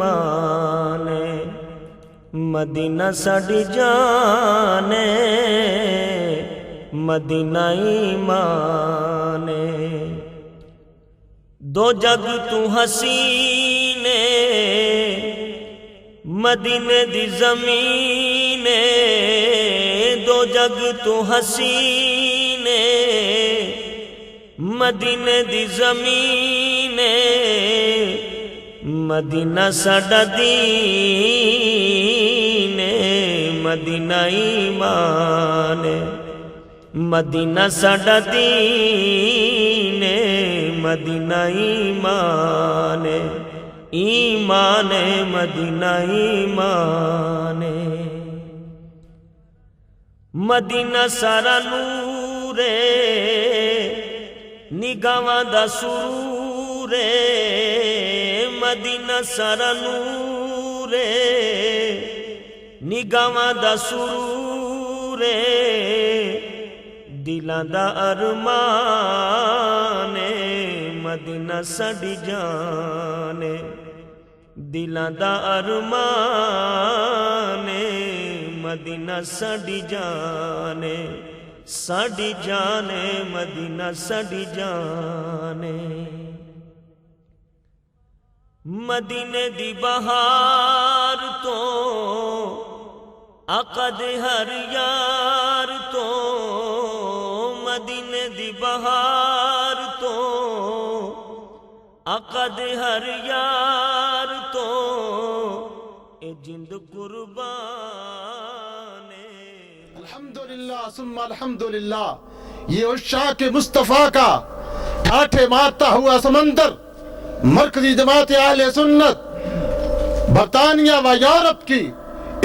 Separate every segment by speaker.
Speaker 1: ایمان ہے، مدینہ ساڈی جان ہے، مدینہ ایمان ہے۔ دو جگ تو حسین ہے، مدینے دی زمین ہے، دو جگ تو حسین ہے، مدینے دی زمین ہے، مدینہ ساڈا دین ہے، مدینہ ایمان ہے، مدینہ ساڈا دین ہے، مدینہ ایمان ہے، ایمان ہے، مدینہ ایمان ہے۔ مدینہ سارا نور ہے، نگاواں دا سرور ہے، مدینہ سارا نور ہے، نگاواں دا سرور ہے، دلاں دا ارمان ہے، مدینہ ساڈی جان ہے، دلاں دا ارمان ہے، مدینہ ساڈی جان ہے، ساڈی جان ہے، مدینہ ساڈی جان ہے۔ مدینے دی بہار تو آقا دے ہر یار تو، مدینے دی بہار تو آقا دے ہر یار تو، اے جند قربان ہے۔
Speaker 2: الحمدللہ ثم الحمدللہ، یہ عشاق مصطفیٰ کا ٹھاٹھے مارتا ہوا سمندر، مرکزی جماعت اہل سنت برطانیہ و یورپ کی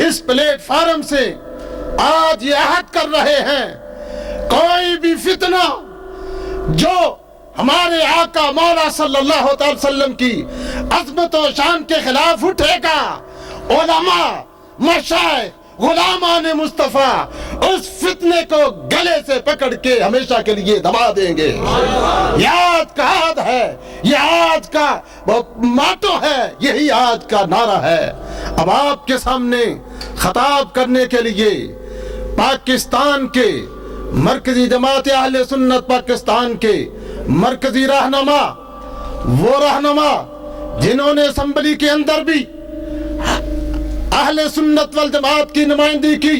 Speaker 2: اس پلیٹ فارم سے آج یہ عہد کر رہے ہیں، کوئی بھی فتنہ جو ہمارے آقا مولا صلی اللہ علیہ وسلم کی عظمت و شان کے خلاف اٹھے گا، علماء، مشائخ، غلامان مصطفیٰ اس فتنے کو گلے سے پکڑ کے ہمیشہ کے لیے دبا دیں گے۔ یہ آج کا عہد ہے، یہ آج کا ماتو ہے، یہی آج کا نعرہ ہے۔ اب آپ کے سامنے خطاب کرنے کے لیے پاکستان کے مرکزی جماعت اہل سنت پاکستان کے مرکزی رہنما، وہ رہنما جنہوں نے اسمبلی کے اندر بھی اہل سنت والجماعت کی نمائندگی کی،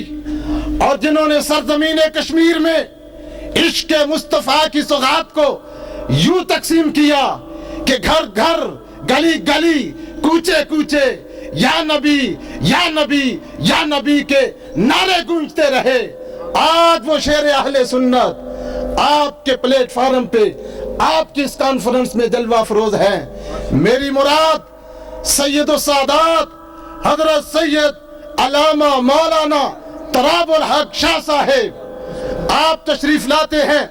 Speaker 2: اور جنہوں نے سرزمین کشمیر میں عشق مصطفیٰ کی سوغات کو یوں تقسیم کیا کہ گھر گھر، گلی گلی، کوچے کوچے یا نبی یا نبی یا نبی کے نعرے گونجتے رہے۔ آج وہ شیر اہل سنت آپ کے پلیٹ فارم پہ، آپ کی اس کانفرنس میں جلوہ افروز ہیں۔ میری مراد سید السادات حضرت سید علامہ مولانا تراب الحق شاہ صاحب، آپ تشریف لاتے ہیں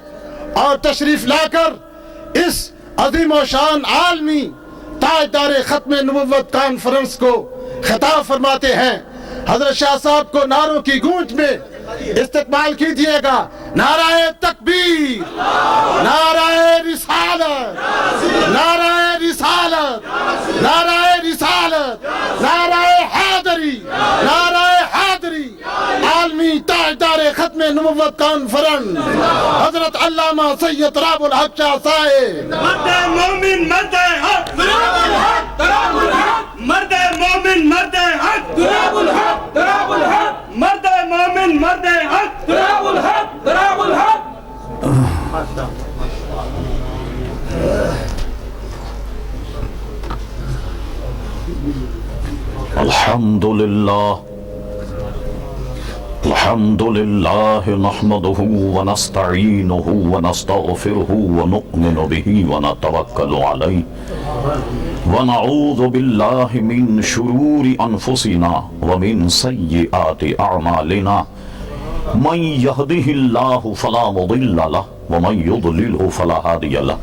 Speaker 2: اور تشریف لا کر اس عظیم و شان عالمی تاجدار ختم نبوت کانفرنس کو خطاب فرماتے ہیں۔ حضرت شاہ صاحب کو نعروں کی گونج میں استقبال کیجئے گا۔ نعرہ تکبیر، نعرہ رسالت، نعرہ رسالت، نعرہ رسالت، نعرہ حیدری، نعرہ حیدری۔ عالمی تاجدار ختم نبوت کانفرنس حضرت علامہ سید تراب الحق شاہ صاحب۔
Speaker 3: مرد مومن مرد حق، تراب الحق، تراب الحق، مرد مومن مرد حق، تراب الحق، تراب الحق، مرد مومن مرد حق، تراب الحق، تراب الحق۔
Speaker 4: الحمدللہ الحمدللہ نحمده ونستعینه ونستغفره ونؤمن به ونتوکل علیہ ونعوذ باللہ من شرور انفسنا ومن سیئات اعمالنا من يهده الله فلا مضل له ومن يضلله فلا هادي له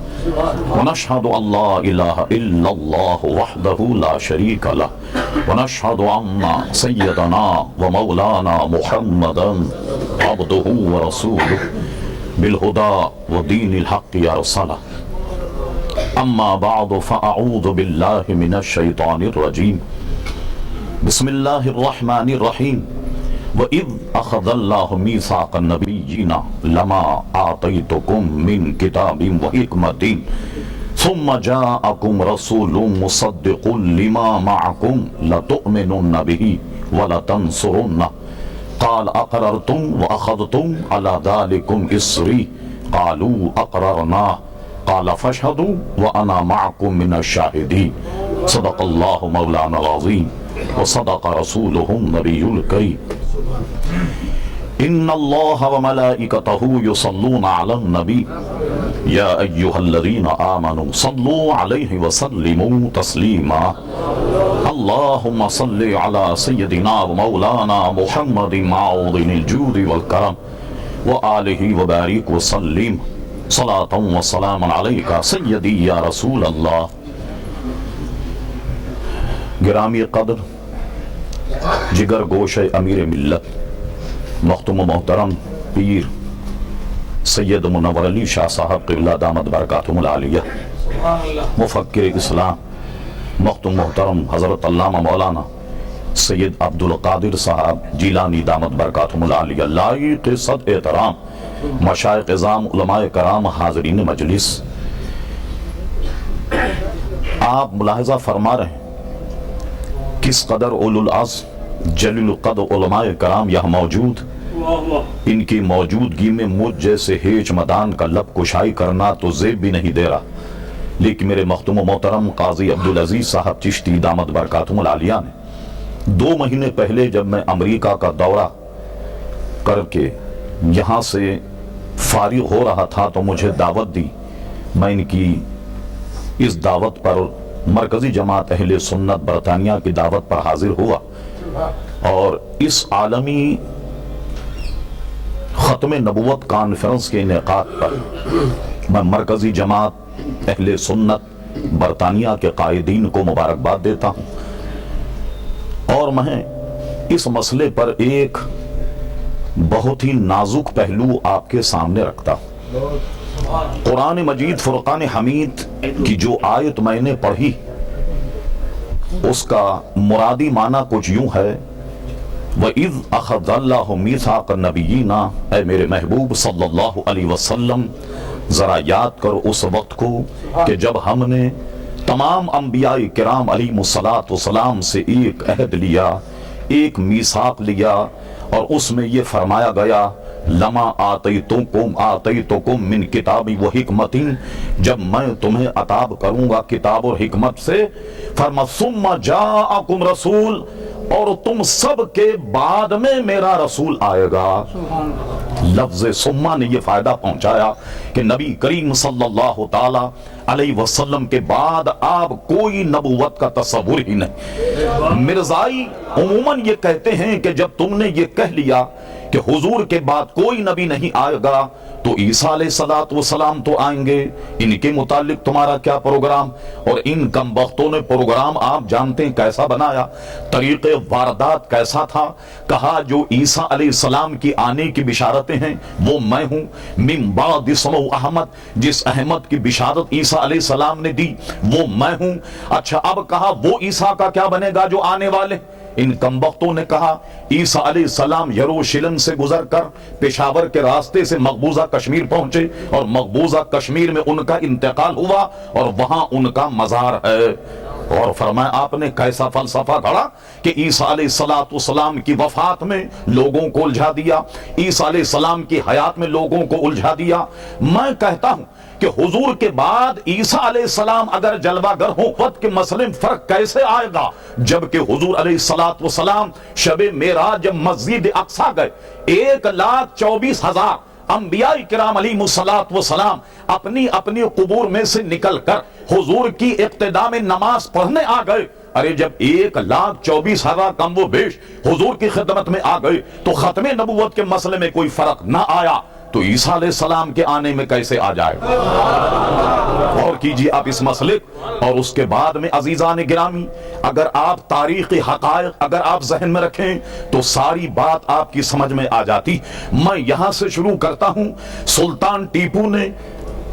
Speaker 4: ونشهد أن لا إله إلا الله وحده لا شريك له ونشهد أن سيدنا ومولانا محمدا عبده ورسوله بالهدى ودين الحق يرسله اما بعد فاعوذ باللہ من الشیطان الرجیم بسم اللہ الرحمن الرحیم وَإِذْ أَخَذَ اللَّهُ مِيثَاقَ النَّبِيِّينَ لَمَا آتَيْتُكُم مِّن كِتَابٍ وَحِكْمَةٍ ثُمَّ جَاءَكُمْ رَسُولٌ مُصَدِّقٌ لِّمَا مَعَكُمْ لَتُؤْمِنُنَّ بِهِ وَلَتَنصُرُنَّهُ قَالَ أَقْرَرْتُمْ وَأَخَذْتُمْ عَلَى ذَلِكُمْ إِصْرِي قَالُوا أَقْرَرْنَا قَالَ فَاشْهَدُوا وَأَنَا مَعَكُمْ مِنَ الشَّاهِدِينَ صدق اللہ مولانا العظیم وصدق رسوله النبی الکریم ان اللہ وملائکتہ یصلون علی النبی یا ایہا الذین آمنوا صلوا علیہ وسلموا تسلیما اللہم صل علی سیدنا ومولانا محمد معوض الجود والکرم وآلہ وبارک وسلم صلاة وسلام علیکہ سیدی یا رسول اللہ. گرامی قدر جگر گوش امیر ملت مختوم محترم پیر سید منور علی شاہ صاحب قبلہ دامت برکاتہم العالیہ، مفکر اسلام مختوم محترم حضرت علامہ مولانا سید عبدالقادر صاحب جیلانی دامت برکاتہم العالیہ، لائق صد احترام مشائخ اعظام علماء کرام حاضرین مجلس، آپ ملاحظہ فرما رہے ہیں کس قدر اولو العزم جلیل القدر علماء کرام یہاں موجود. ان کی موجودگی میں مجھ جیسے ہیچ مدان کا لب کشائی کرنا تو زیب بھی نہیں دے رہا، لیکن میرے مختوم و محترم قاضی عبدالعزیز صاحب چشتی دامت برکاتہم العالیہ نے 2 مہینے پہلے جب میں امریکہ کا دورہ کر کے یہاں سے فارغ ہو رہا تھا تو مجھے دعوت دی. میں ان کی اس دعوت پر مرکزی جماعت اہل سنت برطانیہ کی دعوت پر حاضر ہوا اور اس عالمی ختم نبوت کانفرنس کے انعقاد پر میں مرکزی جماعت اہل سنت برطانیہ کے قائدین کو مبارکباد دیتا ہوں، اور میں اس مسئلے پر ایک بہت ہی نازک پہلو آپ کے سامنے رکھتا ہوں. قرآن مجید فرقان حمید کی جو آیت میں نے پڑھی اس کا مرادی معنی کچھ یوں ہے وَإِذْ أَخَذَ اللَّهُ مِيثَاقَ النَّبِيِّينَ، اے میرے محبوب صلی اللہ علیہ وسلم ذرا یاد کرو اس وقت کو کہ جب ہم نے تمام انبیاء کرام علیہ السلام سے ایک عہد لیا، ایک میثاق لیا، اور اس میں یہ فرمایا گیا لما آتیتکم من کتاب و حکمت، جب میں تمہیں عطا کروں گا کتاب اور حکمت سے، فرما ثم جاءکم رسول، اور تم سب کے بعد میں میرا رسول آئے گا. لفظ ثم نے یہ فائدہ پہنچایا کہ نبی کریم صلی اللہ تعالی علیہ وسلم کے بعد آپ کوئی نبوت کا تصور ہی نہیں. مرزائی عموماً یہ کہتے ہیں کہ جب تم نے یہ کہہ لیا کہ حضور کے بعد کوئی نبی نہیں آئے گا تو عیسیٰ علیہ السلام تو آئیں گے، ان کے متعلق تمہارا کیا پروگرام؟ اور ان کم بختوں نے پروگرام آپ جانتے ہیں کیسا بنایا، طریق واردات کیسا تھا. کہا جو عیسیٰ علیہ السلام کی آنے کی بشارتیں ہیں وہ میں ہوں، من بعد اسمہ احمد، جس احمد کی بشارت عیسیٰ علیہ السلام نے دی وہ میں ہوں. اچھا اب کہا وہ عیسیٰ کا کیا بنے گا جو آنے والے؟ ان کمبختوں نے کہا عیسیٰ علیہ السلام یروشلم سے گزر کر پشاور کے راستے سے مقبوضہ کشمیر پہنچے اور مقبوضہ کشمیر میں ان کا انتقال ہوا اور وہاں ان کا مزار ہے. اور فرمایا آپ نے کیسا فلسفہ گھڑا کہ عیسیٰ علیہ السلام کی وفات میں لوگوں کو الجھا دیا، عیسیٰ علیہ السلام کی حیات میں لوگوں کو الجھا دیا. میں کہتا ہوں کہ حضور کے بعد عیسیٰ علیہ السلام اگر جلوہ گر ہوں، وقت کے مسئلے میں فرق کیسے آئے گا جبکہ حضور علیہ السلام شب معراج جب مسجد اقصی گئے 1,24,000 انبیاء کرام علیہ السلام اپنی اپنی قبور میں سے نکل کر حضور کی اقتداء میں نماز پڑھنے آ گئے. ارے جب 1,24,000 کم و بیش حضور کی خدمت میں آ گئے تو ختم نبوت کے مسئلے میں کوئی فرق نہ آیا تو عیسیٰ علیہ السلام کے آنے میں کیسے آ جائے؟ اور کیجئے آپ اس مسئلے. اور اس کے بعد میں عزیزان گرامی اگر آپ تاریخی حقائق اگر آپ ذہن میں رکھیں تو ساری بات آپ کی سمجھ میں آ جاتی. میں یہاں سے شروع کرتا ہوں. سلطان ٹیپو نے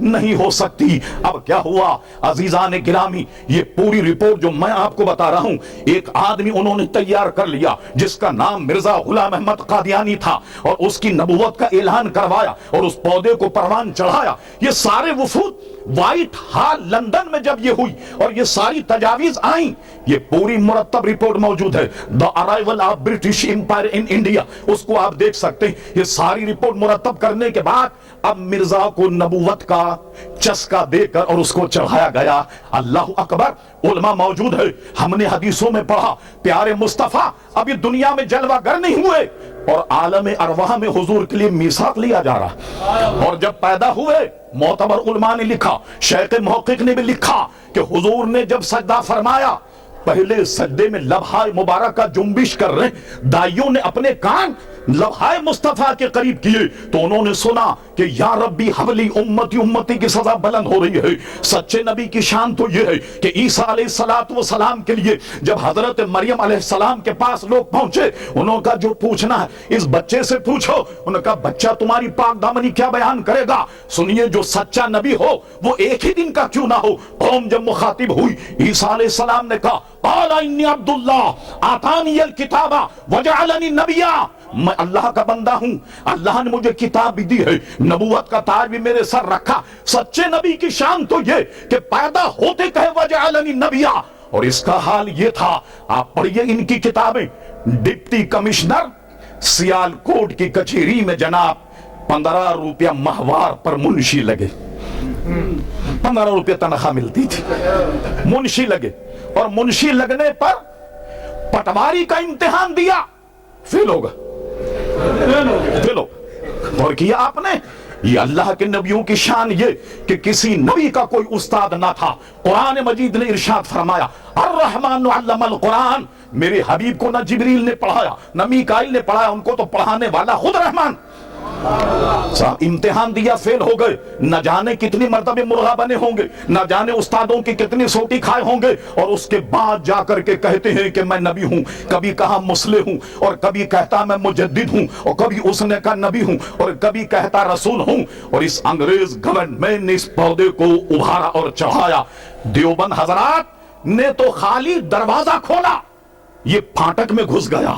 Speaker 4: نہیں ہو سکتی۔ اب کیا ہوا عزیزان گرامی، یہ پوری رپورٹ جو میں آپ کو بتا رہا ہوں، ایک آدمی انہوں نے تیار کر لیا جس کا نام مرزا غلام احمد قادیانی تھا، اور اس کی نبوت کا اعلان کروایا اور اس پودے کو پروان چڑھایا۔ یہ سارے وفود وائٹ ہال لندن میں جب یہ ہوئی اور یہ ساری تجاویز آئیں، یہ پوری مرتب رپورٹ موجود ہے، the arrival of British Empire in India, اس کو آپ دیکھ سکتے ہیں۔ یہ ساری رپورٹ مرتب کرنے کے بعد اب مرزا کو نبوت کا چسکا دے کر اور اس کو چڑھایا گیا۔ اللہ اکبر، علماء موجود ہے، ہم نے حدیثوں میں پڑھا پیارے مصطفیٰ ابھی دنیا میں جلوہ گر نہیں ہوئے اور عالم ارواح میں حضور کے لیے میثاق لیا جا رہا، اور جب پیدا ہوئے معتبر علماء نے لکھا، شیخ محقق نے بھی لکھا کہ حضور نے جب سجدہ فرمایا، پہلے سجدے میں لبہائے مبارکہ جنبش کر رہے، دائیوں نے اپنے کان لبہائے مصطفیٰ کے قریب کیے تو انہوں نے سنا کہ یا ربی حبلی امتی، امتی کی سزا بلند ہو رہی ہے۔ سچے نبی کی شان تو یہ ہے کہ عیسیٰ علیہ السلام کے لیے جب حضرت مریم علیہ السلام کے پاس لوگ پہنچے، انہوں کا جو پوچھنا ہے اس بچے سے پوچھو، انہوں کا بچہ تمہاری پاک دامنی کیا بیان کرے گا؟ سنیے، جو سچا نبی ہو وہ ایک ہی دن کا کیوں نہ ہو۔ قوم جب مخاطب ہوئی، عیسیٰ علیہ السلام نے کہا قال انی عبد اللہ آتانی الکتاب وجعلنی نبیا، میں اللہ کا بندہ ہوں، اللہ نے مجھے کتاب بھی دی ہے، نبوت کا تاج بھی میرے سر رکھا۔ سچے نبی کی شان تو یہ کہ پیدا ہوتے کہے وجعلنی نبیا، اور اس کا حال یہ تھا، آپ پڑھیے ان کی کتابیں، ڈپٹی کمشنر سیال کوٹ کی کچہری میں جناب 15 روپیہ ماہوار پر منشی لگے، 15 روپیہ تنخواہ ملتی تھی، منشی لگے، اور منشی لگنے پر پٹواری کا امتحان دیا، فیل ہوگا، فیل ہوگا۔ اور کیا آپ نے، یہ اللہ کے نبیوں کی شان یہ کہ کسی نبی کا کوئی استاد نہ تھا۔ قرآن مجید نے ارشاد فرمایا الرحمن علم القرآن، میرے حبیب کو نہ جبریل نے پڑھایا نہ میکائیل نے پڑھایا، ان کو تو پڑھانے والا خود رحمان۔ صاحب امتحان دیا، فیل ہو گئے، نہ جانے کتنی مرتبہ مرغا بنے ہوں گے، نہ جانے استادوں کی کتنی سوٹی کھائے ہوں گے، اور اس کے بعد جا کر کے کہتے ہیں کہ میں نبی ہوں، کبھی کہا مصلح ہوں، اور کبھی کہتا میں مجدد ہوں، اور کبھی اس نے کہا نبی ہوں، اور کبھی کہتا رسول ہوں۔ اور اس انگریز گورنمنٹ نے اس پودے کو ابھارا اور چڑھایا۔ دیوبند حضرات نے تو خالی دروازہ کھولا، یہ پھاٹک میں گھس گیا،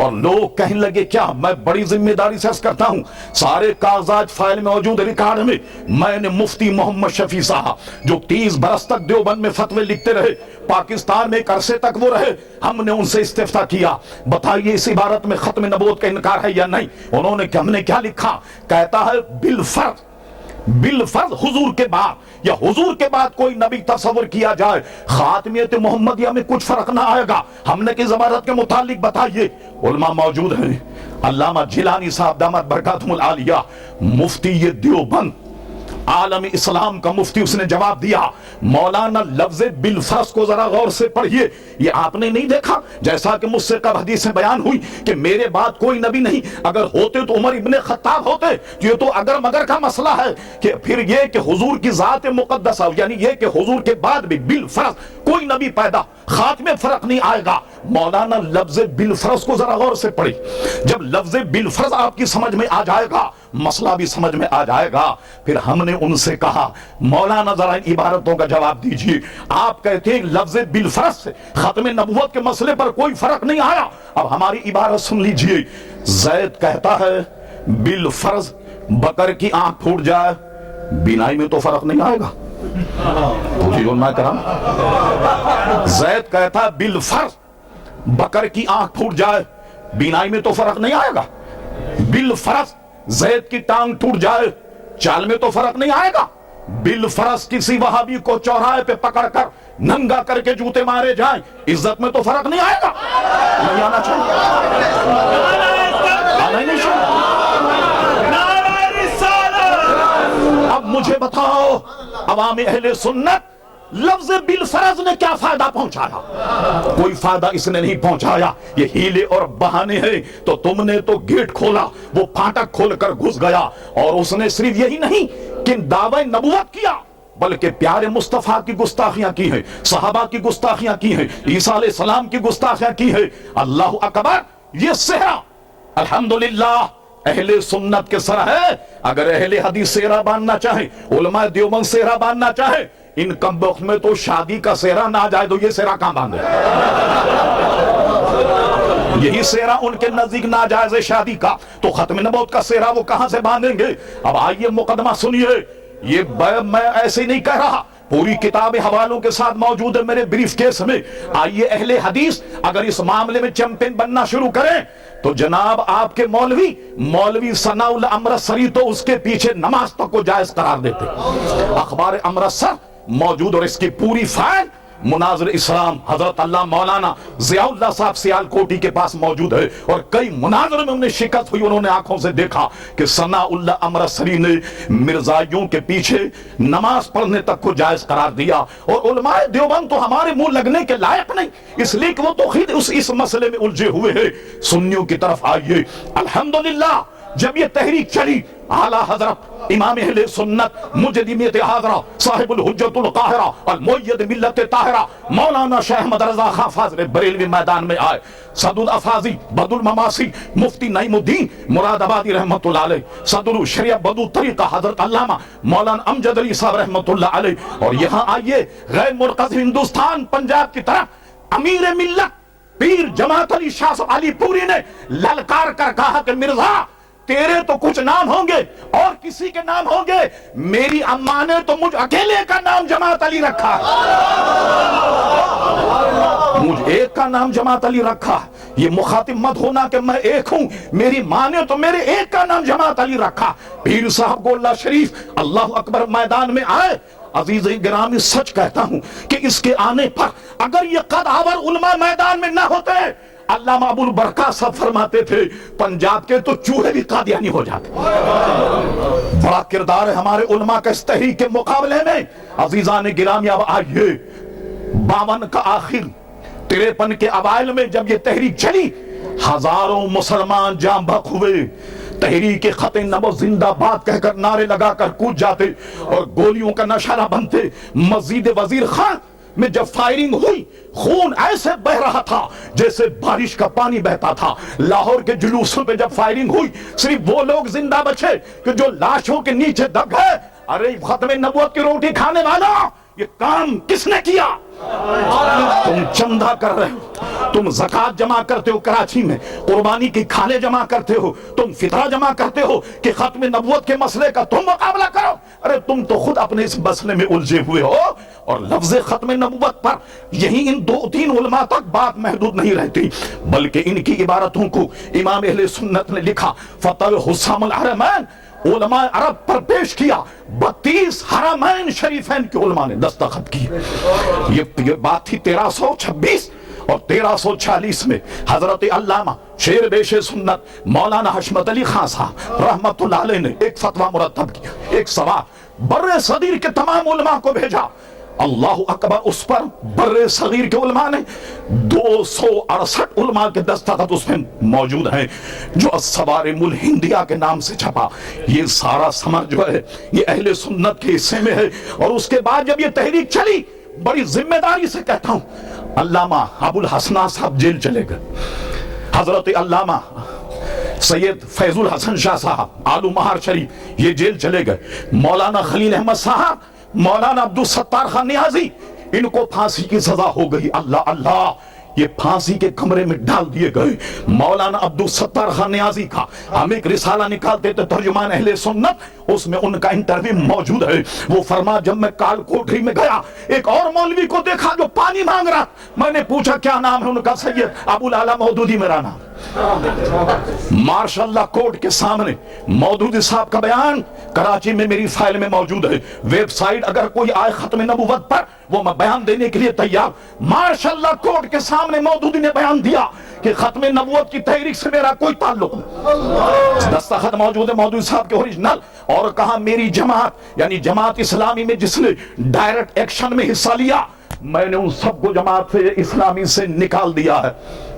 Speaker 4: اور لوگ کہنے لگے کیا، میں بڑی ذمہ داری سے عرض کرتا ہوں، سارے کاغذات فائل میں موجود ریکارڈ میں نے مفتی محمد شفیع صاحب جو 30 برس تک دیوبند میں فتوے لکھتے رہے، پاکستان میں ایک عرصے تک وہ رہے، ہم نے ان سے استفتاء کیا، بتائیے اس عبارت میں ختم نبوت کا انکار ہے یا نہیں؟ انہوں نے کہ ہم نے کیا لکھا؟ کہتا ہے بالفرض حضور کے بعد یا حضور کے بعد کوئی نبی تصور کیا جائے، خاتمیت محمدیہ میں کچھ فرق نہ آئے گا۔ ہم نے کس عبارت کے متعلق بتائیے؟ علماء موجود ہیں، علامہ جیلانی صاحب دامت برکاتہم العالیہ، مفتی دیوبند، عالم اسلام کا مفتی، اس نے جواب دیا مولانا لفظ بالفرض کو ذرا غور سے پڑھیے، یہ آپ نے نہیں دیکھا جیسا کہ مجھ سے کب حدیث میں بیان ہوئی کہ میرے بعد کوئی نبی نہیں، اگر ہوتے تو عمر ابن خطاب ہوتے، یہ تو اگر مگر کا مسئلہ ہے کہ پھر یہ کہ حضور کی ذات مقدسہ، یعنی یہ کہ حضور کے بعد بھی بالفرض کوئی نبی پیدا، خاتمے فرق نہیں آئے گا۔ مولانا لفظ بالفرض کو ذرا غور سے پڑھی، جب لفظ بالفرض آپ کی سمجھ میں آ جائے گا، مسئلہ بھی سمجھ میں آ جائے گا۔ پھر ہم نے ان سے کہا مولانا ذرا ان عبارتوں کا جواب دیجئے، آپ کہتے ہیں لفظ بالفرض سے ختم نبوت کے مسئلے پر کوئی فرق نہیں آیا، اب ہماری عبارت سن لیجئے۔ زید کہتا ہے بالفرض بکر کی آنکھ پھوٹ جائے، بینائی میں تو فرق نہیں آئے گا، زید کہتا ہے بالفرض بکر کی آنکھ پھوٹ جائے، بینائی میں تو فرق نہیں آئے گا، بالفرض زید کی ٹانگ ٹوٹ جائے، چال میں تو فرق نہیں آئے گا، بالفرض کسی وہابی کو چوراہے پہ پکڑ کر ننگا کر کے جوتے مارے جائیں، عزت میں تو فرق نہیں آئے گا۔ نہیں آنا چاہیے، آنا ہی نہیں چاہیے۔ اب مجھے بتاؤ عوام اہل سنت، لفظ بالفرض نے کیا فائدہ پہنچایا؟ کوئی فائدہ اس نے نہیں پہنچایا، یہ ہیلے اور بہانے ہیں۔ تو تم نے تو گیٹ کھولا، وہ پھاٹک کھول کر گھس گیا، اور اس نے صرف یہی نہیں کہ دعوی نبوت کیا بلکہ پیارے مصطفیٰ کی گستاخیاں کی ہیں، صحابہ کی گستاخیاں کی ہیں، عیسیٰ علیہ السلام کی گستاخیاں کی ہیں۔ اللہ اکبر، یہ صحرا الحمدللہ اہل سنت کے سر ہے. اگر اہل حدیث سہرا باندھنا چاہے، علماء دیوبند سہرا باندھنا چاہے، ان کم وقت میں تو شادی کا سہرا نہ جائے تو یہ سہرا کہاں باندھے؟ یہی سہرا ان کے نزدیک ناجائز شادی کا، تو ختم نبوت کا سہرا وہ کہاں سے باندھیں گے؟ اب آئیے مقدمہ سنیے. یہ میں ایسے نہیں کہہ رہا، پوری کتاب حوالوں کے ساتھ موجود ہے میرے بریف کیس میں. آئیے اہل حدیث اگر اس معاملے میں چیمپئن بننا شروع کریں تو جناب آپ کے مولوی ثناء اللہ امرتسری تو اس کے پیچھے نماز تک کو جائز قرار دیتے. اخبار امرتسر موجود اور اس کی پوری فائل مناظر اسلام حضرت اللہ مولانا ضیاء اللہ صاحب سیال کوٹی کے پاس موجود ہے، اور کئی مناظر میں انہیں شکست ہوئی. انہوں نے آنکھوں سے دیکھا کہ ثناء اللہ امرتسری نے مرزائیوں کے پیچھے نماز پڑھنے تک کو جائز قرار دیا. اور علماء دیوبند تو ہمارے منہ لگنے کے لائق نہیں، اس لیے کہ وہ تو خود اس مسئلے میں الجھے ہوئے ہیں. سنیوں کی طرف آئیے. الحمدللہ جب یہ تحریک چلی، اعلیٰ حضرت امام اہل سنت مجد میت حاضرہ صاحب الحجت القاہرہ المؤید ملت طاہرہ مولانا شیخ احمد رضا خان فاضل بریلوی میدان میں آئے. صدر الافاضی بدر المماسی مفتی نعیم الدین مراد آبادی رحمت اللہ علیہ، صدر الشریعہ بدر طریقہ حضرت علامہ مولانا امجد علی صاحب رحمت اللہ علیہ. اور یہاں آئیے غیر مرکز ہندوستان پنجاب کی طرف امیر ملت پیر جماعت علی شاہ صاحب علی پوری نے للکار کر کہا کہ مرزا تیرے تو کچھ نام ہوں گے اور کسی کے نام ہوں گے، میری اماں نے تو مجھ اکیلے کا نام جماعت علی رکھا، مجھ ایک کا نام جماعت علی رکھا. یہ مخاطب مت ہونا کہ میں ایک ہوں، میری ماں نے تو میرے ایک کا نام جماعت علی رکھا. پیر صاحب گولہ شریف اللہ اکبر میدان میں آئے. عزیز گرامی سچ کہتا ہوں کہ اس کے آنے پر اگر یہ قدآور علماء میدان میں نہ ہوتے، علامہ ابو البرکات صاحب فرماتے تھے پنجاب کے تو چوہے بھی قادیانی ہو جاتے. بڑا کردار ہے ہمارے علماء کا اس تحریک کے مقابلے میں. عزیزان گرامی اب آئیے 52 کا آخر 53 کے اوائل میں جب یہ تحریک چلی، ہزاروں مسلمان جاں بحق ہوئے. تحریک خط نبوت زندہ باد کہہ کر نعرے لگا کر کود جاتے اور گولیوں کا نشانہ بنتے. مسجد وزیر خان میں جب فائرنگ ہوئی، خون ایسے بہ رہا تھا جیسے بارش کا پانی بہتا تھا. لاہور کے جلوسوں پہ جب فائرنگ ہوئی، صرف وہ لوگ زندہ بچے کہ جو لاشوں کے نیچے دب گئے. ارے ختم نبوت کی روٹی کھانے والا، یہ کام کس نے کیا؟ تم چندہ کر رہے ہو، تم زکوٰۃ جمع کرتے ہو کراچی میں، قربانی کی کھالیں جمع کرتے ہو، تم فطرہ جمع کرتے ہو کہ ختم نبوت کے مسئلے کا تم مقابلہ کرو. ارے تم تو خود اپنے اس مسئلے میں الجھے ہوئے ہو. اور لفظ ختم نبوت پر یہی ان 2-3 علماء تک بات محدود نہیں رہتی، بلکہ ان کی عبارتوں کو امام اہل سنت نے لکھا فتح حسام الحرمین علماء عرب پر پیش کیا. 32 حرمین شریفین کے علماء نے دستخط کی. یہ بات تھی 1326 اور 1346 میں حضرت علامہ شیر بیش سنت مولانا حشمت علی خان صاحب رحمت اللہ علیہ نے ایک فتویٰ مرتب کیا. ایک سوال بر صغیر کے تمام علماء کو بھیجا. اللہ اکبر، اس پر بر صغیر کے علماء نے 268 علماء کے دستخط اس میں موجود ہیں، جو الصوارم الہندیہ کے نام سے چھپا. یہ سارا سمر جو ہے یہ اہل سنت کے حصے میں ہے. اور اس کے بعد جب یہ تحریک چلی، بڑی ذمہ داری سے کہتا ہوں، علامہ ابو الحسنہ صاحب جیل چلے گئے. حضرت علامہ سید فیض الحسن شاہ صاحب آلو مہار شریف یہ جیل چلے گئے. مولانا خلیل احمد صاحب، مولانا عبدالستار خان نیازی، ان کو پھانسی کی سزا ہو گئی. اللہ اللہ، یہ پھانسی کے کمرے میں ڈال دیے گئے. مولانا عبدالستار خان نیازی کا ہم ایک رسالہ نکالتے تھے ترجمان اہل سنت، اس میں ان کا انٹرویو موجود ہے. وہ فرما جب میں کال کوٹری میں گیا ایک اور مولوی کو دیکھا جو پانی مانگ رہا. میں نے پوچھا کیا نام ہے ان کا؟ سید ابو العلا مودودی میرا نام. ماشاء اللہ کورٹ کے سامنے مودودی صاحب کا بیان کراچی میں میری فائل میں موجود ہے. ویب سائٹ اگر کوئی آئے ختم نبوت پر وہ میں بیان دینے کے لیے تیار. ماشاء اللہ کورٹ کے سامنے مودودی نے بیان دیا کہ ختم نبوت کی تحریک سے میرا کوئی تعلق نہیں. دستخط موجود ہے مودودی صاحب کے اوریجنل. اور کہا میری جماعت یعنی جماعت اسلامی میں جس نے ڈائریکٹ ایکشن میں حصہ لیا، میں نے ان سب کو جماعت سے اسلامی سے نکال دیا ہے.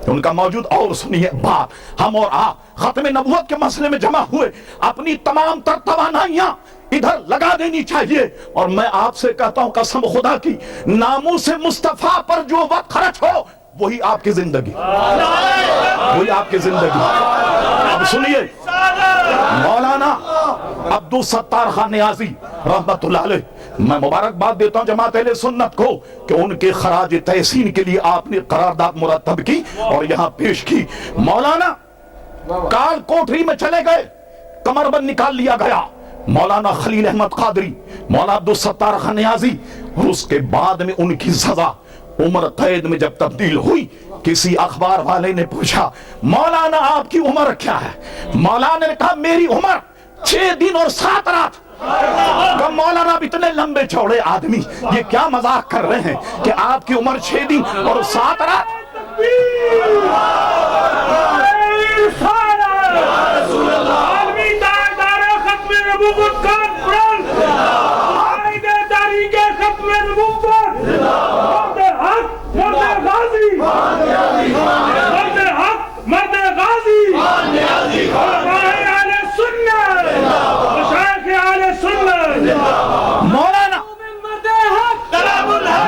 Speaker 4: ان کا موجود. اور سنیے بات، ہم اور آپ ختم نبوت کے مسئلے میں جمع ہوئے، اپنی تمام تر توانائیاں ادھر لگا دینی چاہیے. اور میں آپ سے کہتا ہوں قسم خدا کی، ناموس مصطفیٰ پر جو وقت خرچ ہو وہی آپ کی زندگی، وہی آپ کی زندگی. اب سنیے مولانا عبدالستار خان نیازی رحمت اللہ علیہ، میں مبارکباد دیتا ہوں جماعت اہل سنت کو کہ ان کے خراج تحسین کے لیے آپ نے قرارداد مرتب کی اور یہاں پیش کی۔ مولانا کال کوٹری میں چلے گئے، کمر بند نکال لیا گیا، مولانا خلیل احمد قادری، مولانا عبدالستار خان نیازی، اور اس کے بعد میں ان کی سزا عمر قید میں جب تبدیل ہوئی، کسی اخبار والے نے پوچھا مولانا آپ کی عمر کیا ہے؟ مولانا نے کہا میری عمر 6 دن اور 7 رات۔ کہ مولانا اب اتنے لمبے چوڑے آدمی یہ کیا مذاق کر رہے ہیں کہ آپ کی عمر 6 دن اور 7 رات؟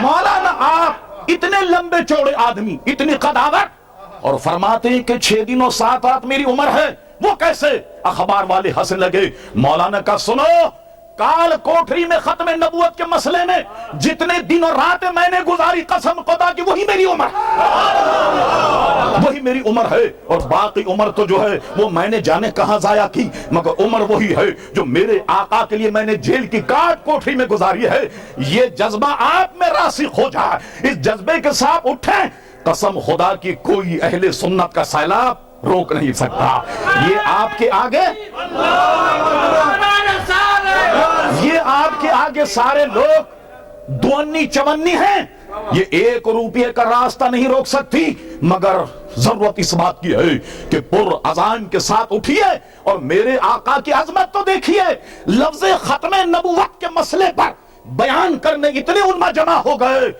Speaker 4: مولانا آپ اتنے لمبے چوڑے آدمی، اتنی قداوت، اور فرماتے ہیں کہ 6 دن اور 7 رات میری عمر ہے، وہ کیسے؟ اخبار والے ہنسنے لگے۔ مولانا کا سنو، کال کوٹری میں ختم نبوت کے مسئلے میں جتنے دن اور راتیں میں نے گزاری قسم خدا کی وہی میری عمر، وہی میری عمر ہے، اور باقی عمر تو جو ہے وہ میں نے جانے کہاں ضائع کی، مگر عمر وہی ہے جو میرے آقا کے لیے میں نے جیل کی کاٹ کوٹری میں گزاری ہے۔ یہ جذبہ آپ میں راسخ ہو جائے، اس جذبے کے ساتھ اٹھیں، قسم خدا کی کوئی اہل سنت کا سیلاب روک نہیں سکتا۔ یہ آپ کے آگے، یہ آپ کے آگے سارے لوگ دونی چونی ہیں، یہ 1 روپے کا راستہ نہیں روک سکتی، مگر ضرورت اس بات کی ہے کہ پر عزائم کے ساتھ اٹھیے اور میرے آقا کی عظمت تو دیکھیے۔ لفظ ختم نبوت کے مسئلے پر بیان کرنے اتنے علماء جمع ہو گئے،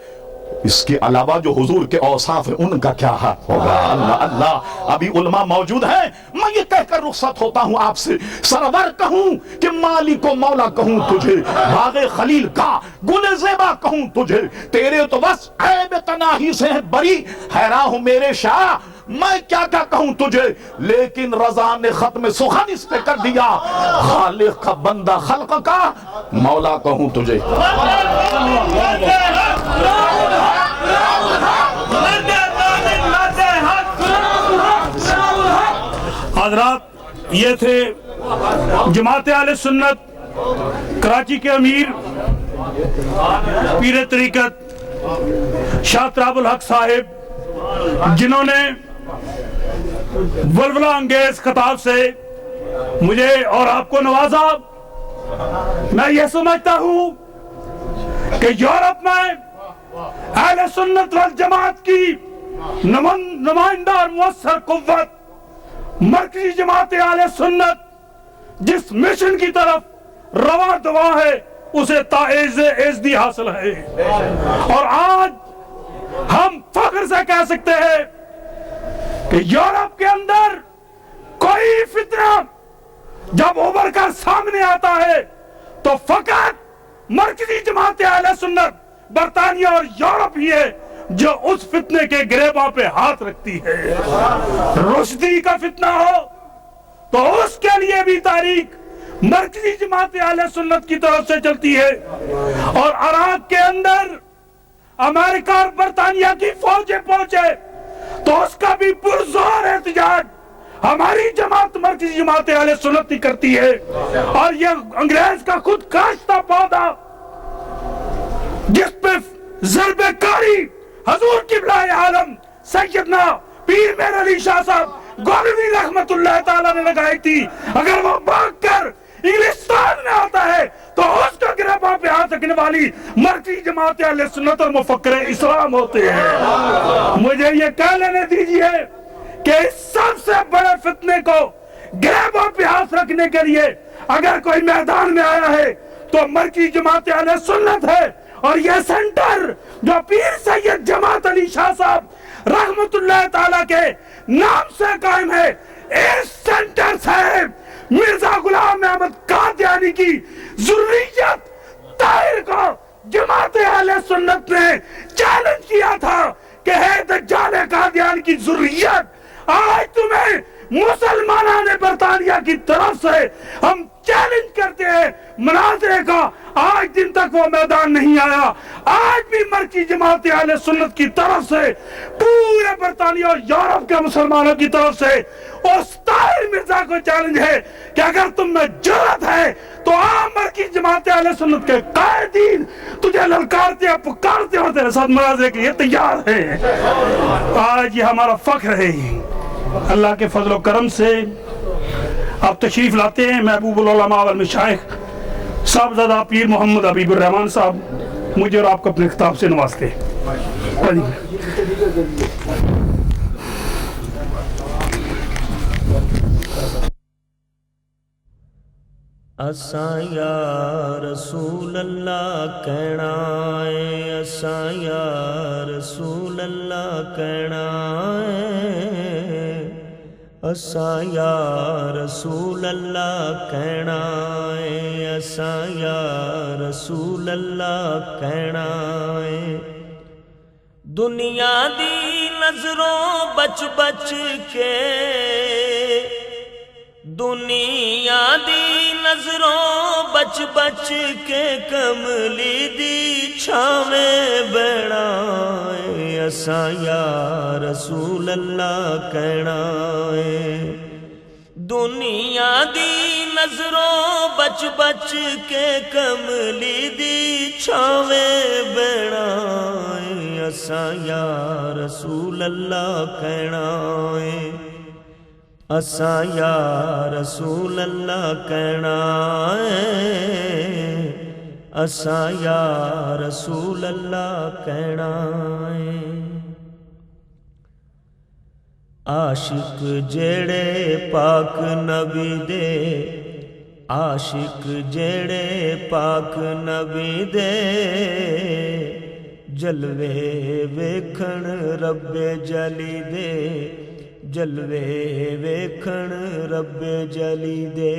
Speaker 4: اس کے علاوہ جو حضور کے اوصاف ہیں ان کا کیا حق ہوگا؟ اللہ اللہ، ابھی علماء موجود ہیں۔ میں یہ کہہ کر رخصت ہوتا ہوں آپ سے، سرور کہوں کہ مالک و مولا کہوں تجھے، باغ خلیل کا گل زیبا کہوں تجھے، تیرے تو بس عیب تناہی سے ہے بری، حیران ہوں میرے شاہ میں کیا کیا کہوں تجھے، لیکن رضا نے ختم سخن اس پہ کر دیا، خالق کا بندہ خلق کا مولا کہوں تجھے۔
Speaker 3: حضرات، یہ تھے جماعت اہل سنت کراچی کے امیر پیر طریقت شاہ تراب الحق صاحب، جنہوں نے ولولہ انگیز خطاب سے مجھے اور آپ کو نوازا۔ میں یہ سمجھتا ہوں کہ یورپ میں اہل سنت والجماعت کی نمائندہ اور مؤثر قوت مرکزی جماعت اہل سنت جس مشن کی طرف رواں دوا ہے اسے تائز ایزدی حاصل ہے، اور آج ہم فخر سے کہہ سکتے ہیں کہ یورپ کے اندر کوئی فتنہ جب ابھر کر سامنے آتا ہے تو فقط مرکزی جماعت اہل سنت برطانیہ اور یورپ ہی ہے جو اس فتنے کے گریباں پہ ہاتھ رکھتی ہے۔ رشدی کا فتنہ ہو تو اس کے لیے بھی تاریخ مرکزی جماعت اہل سنت کی طرف سے چلتی ہے، اور عراق کے اندر امریکہ اور برطانیہ کی فوجیں پہنچے تو اس کا بھی پرزور احتجاج ہماری جماعت مرکزی جماعت اہل سنت ہی کرتی ہے، اور یہ انگریز کا خود کاشتہ پودا جس پہ ضرب کاری حضور قبلہ عالم سیدنا پیر میر علی شاہ صاحب گولوی رحمت اللہ تعالیٰ نے لگائی تھی، اگر وہ بھاگ کر انگلستان میں آتا ہے تو اس کا گریباں پہ ہاتھ رکھنے والی مرکزی جماعت اہل سنت اور مفکر اسلام ہوتے ہیں۔ مجھے یہ کہہ لینے دیجئے کہ اس سب سے بڑے فتنے کو گریباں پہ ہاتھ رکھنے کے لیے اگر کوئی میدان میں آیا ہے تو مرکزی جماعت اہل سنت ہے، اور یہ سینٹر جو پیر سید جماعت علی شاہ صاحب رحمت اللہ تعالیٰ کے نام سے قائم ہے، اس سینٹر سے مرزا غلام احمد قادیانی کی ذریت طاہر کو جماعت اہل سنت نے چیلنج کیا تھا کہ ہے دجال قادیانی کی ذریت، آج تمہیں مسلمانوں نے برطانیہ کی طرف سے ہم چیلنج کرتے ہیں مناظرے کا، آج دن تک وہ میدان نہیں آیا۔ آج بھی مرکزی جماعت اہل سنت کی طرف سے پورے برطانیہ اور یورپ کے مسلمانوں کی طرف سے اس طاہر مرزا کو چیلنج ہے کہ اگر تم میں جرأت ہے تو عام مرکزی جماعت اہل سنت کے قائدین تجھے للکارتے اور پکارتے اور تیرے ساتھ مناظرے کے لیے تیار ہیں۔ آج یہ ہمارا فخر ہے۔ اللہ کے فضل و کرم سے آپ تشریف لاتے ہیں محبوب العلماء والمشائخ صاحبزادہ پیر محمد حبیب الرحمان صاحب مجھے اور آپ کو اپنے خطاب سے نوازتے ہیں۔
Speaker 1: اساں یا رسول اللہ کہنا ہے، اساں یا رسول اللہ کہنا ہے، اساں یا رسول اللہ کہنا ہے، اساں یا رسول اللہ کہنا ہے۔ دنیا دی نظروں بچ بچ کے، دنیا دی نظروں بچ بچ کے کملی دی چھاویں بڑا ہے، اساں یا رسول اللہ کہنا ہے۔ دنیا دی نظروں بچ بچ کے کملی دی چھاویں بڑا ہے، اساں یا رسول اللہ کہنا ہے، اساں یا رسول اللہ کہنا ہے، اساں یا رسول اللہ کہنا ہے۔ عاشق جیڑے پاک نبی دے، عاشق جیڑے پاک نبی دے، جلوے ویکھن رب جلی دے، جلوے ویکھن رب جلی دے۔